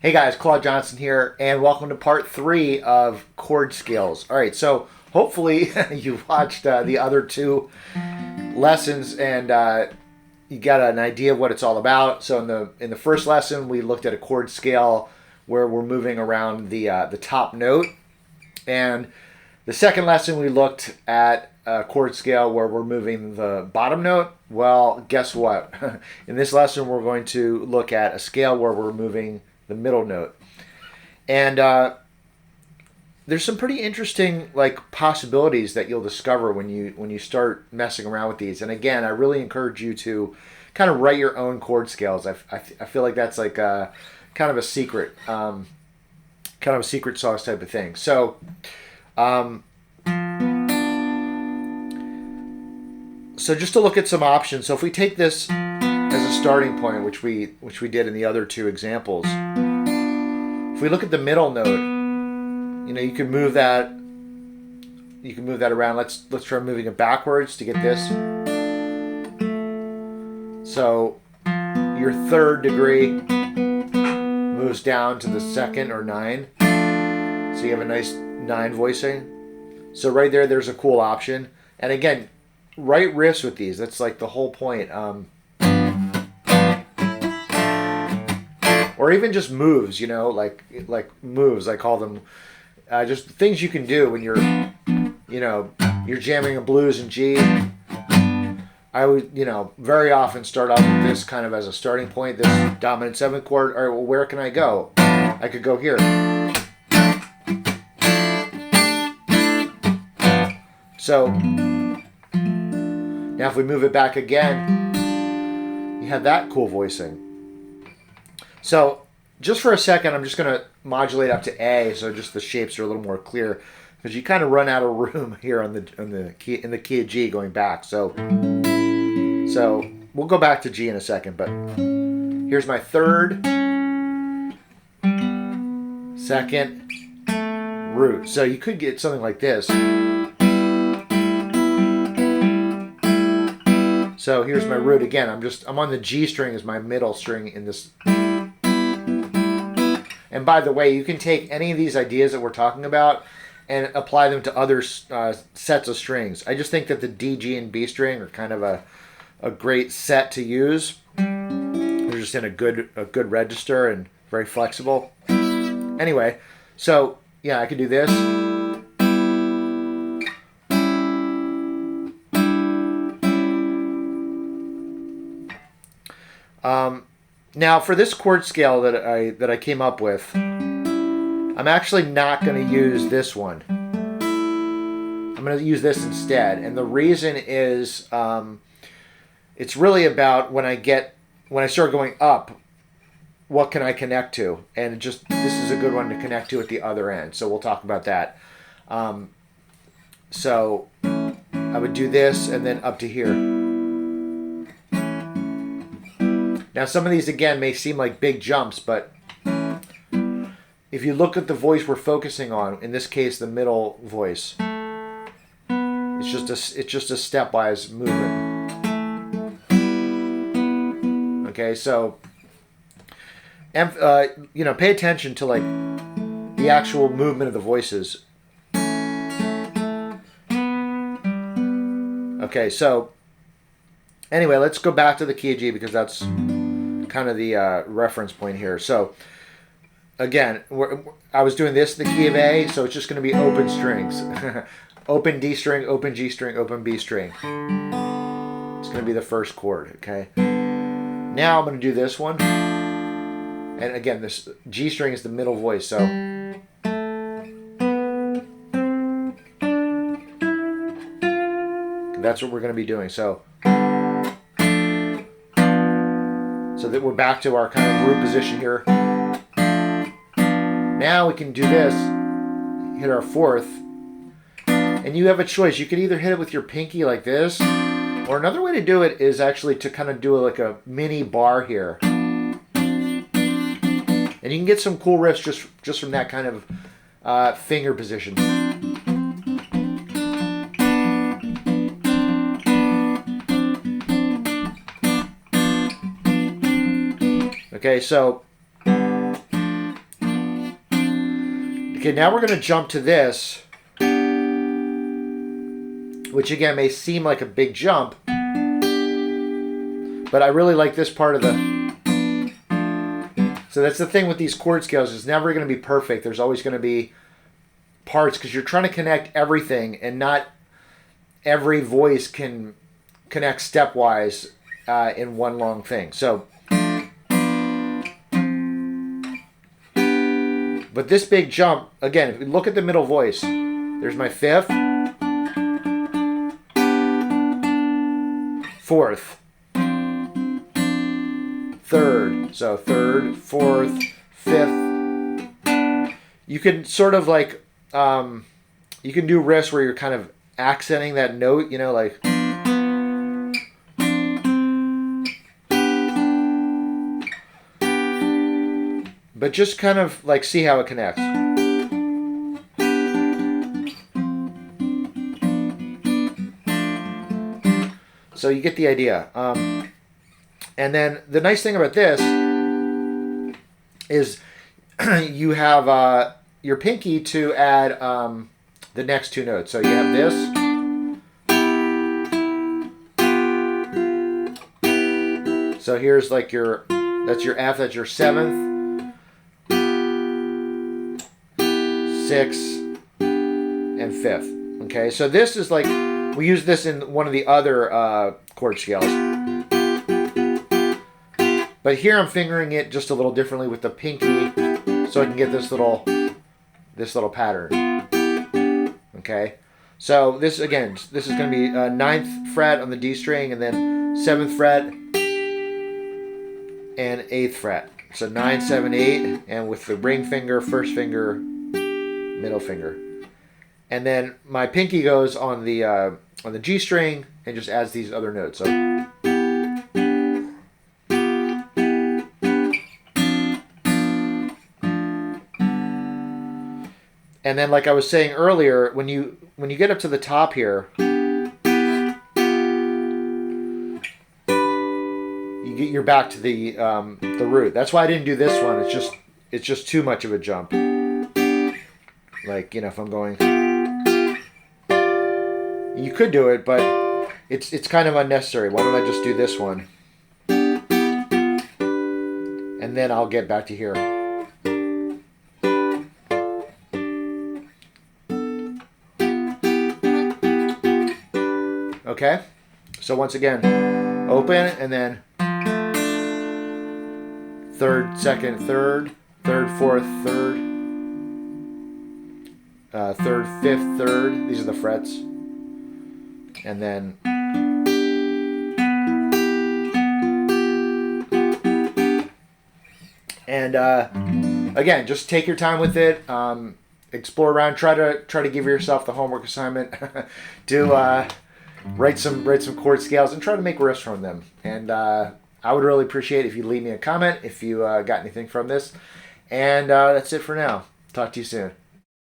Hey guys, Claude Johnson here, and welcome to part 3 of chord scales. All right, so hopefully you've watched the other two lessons and you got an idea of what it's all about. So in the first lesson, we looked at a chord scale where we're moving around the top note, and the second lesson we looked at a chord scale where we're moving the bottom note. Well, guess what? In this lesson, we're going to look at a scale where we're moving the middle note. And there's some pretty interesting possibilities that you'll discover when you start messing around with these. And again, I really encourage you to kind of write your own chord scales. I feel like that's like a kind of a secret, sauce type of thing. So. So just to look at some options. So if we take this as a starting point, which we did in the other two examples, if we look at the middle note, you can move that. You can move that around. Let's try moving it backwards to get this. So your third degree moves down to the second or 9. So you have a nice 9 voicing. So right there's a cool option. And again, write riffs with these. That's like the whole point. Or even just moves, like moves. I call them just things you can do when you're jamming a blues in G. I would, very often start off with this kind of as a starting point, this dominant 7th chord. All right, well, where can I go? I could go here. So now if we move it back again, you have that cool voicing. So just for a second, I'm just going to modulate up to A, so just the shapes are a little more clear, because you kind of run out of room here in the key of G going back. So we'll go back to G in a second, but here's my third, second, root. So you could get something like this. So here's my root again. I'm on the G string as my middle string in this. And by the way, you can take any of these ideas that we're talking about and apply them to other sets of strings. I just think that the D, G, and B string are kind of a great set to use. They're just in a good register and very flexible. Anyway, so yeah, I could do this. Now for this chord scale that I came up with, I'm actually not going to use this one. I'm going to use this instead, and the reason is it's really about when I start going up, what can I connect to? And this is a good one to connect to at the other end. So we'll talk about that. So I would do this and then up to here. Now some of these again may seem like big jumps, but if you look at the voice we're focusing on, in this case the middle voice, it's just a stepwise movement. Okay, so pay attention to the actual movement of the voices. Okay, so anyway, let's go back to the key of G because that's kind of the reference point here. So again, I was doing this in the key of A, so it's just going to be open strings. Open D string, open G string, open B string. It's going to be the first chord, okay? Now I'm going to do this one. And again, this G string is the middle voice, so that's what we're going to be doing. So that we're back to our kind of root position here. Now we can do this, hit our fourth, and you have a choice. You could either hit it with your pinky like this, or another way to do it is actually to kind of do like a mini bar here. And you can get some cool riffs just from that kind of finger position. Okay, so Okay, now we're going to jump to this, which again may seem like a big jump, but I really like this part of the... So that's the thing with these chord scales. It's never going to be perfect. There's always going to be parts because you're trying to connect everything, and not every voice can connect stepwise in one long thing. So, but this big jump, again, if we look at the middle voice, there's my fifth, fourth, third. So third, fourth, fifth. You can sort of like, you can do riffs where you're kind of accenting that note, you know, like. But just kind of like see how it connects. So you get the idea. And then the nice thing about this is you have your pinky to add the next two notes. So you have this. So here's like your, that's your F, that's your seventh, sixth, and fifth. Okay, so this is like, we use this in one of the other chord scales. But here I'm fingering it just a little differently with the pinky, so I can get this little pattern. Okay, so this again, this is going to be 9th fret on the D string, and then 7th fret and 8th fret. So 9, 7, 8, and with the ring finger, first finger, middle finger, and then my pinky goes on the G string and just adds these other notes. So. And then, like I was saying earlier, when you get up to the top here, you're back to the root. That's why I didn't do this one. It's just too much of a jump. Like, you know, if I'm going, you could do it, but it's kind of unnecessary. Why don't I just do this one, and then I'll get back to here. Okay, so once again, open, and then third, second, third, third, fourth, third, third, fifth, third. These are the frets, and then again, just take your time with it. Explore around. Try to give yourself the homework assignment to. Write some chord scales and try to make riffs from them. And I would really appreciate if you leave me a comment if you got anything from this. And that's it for now. Talk to you soon.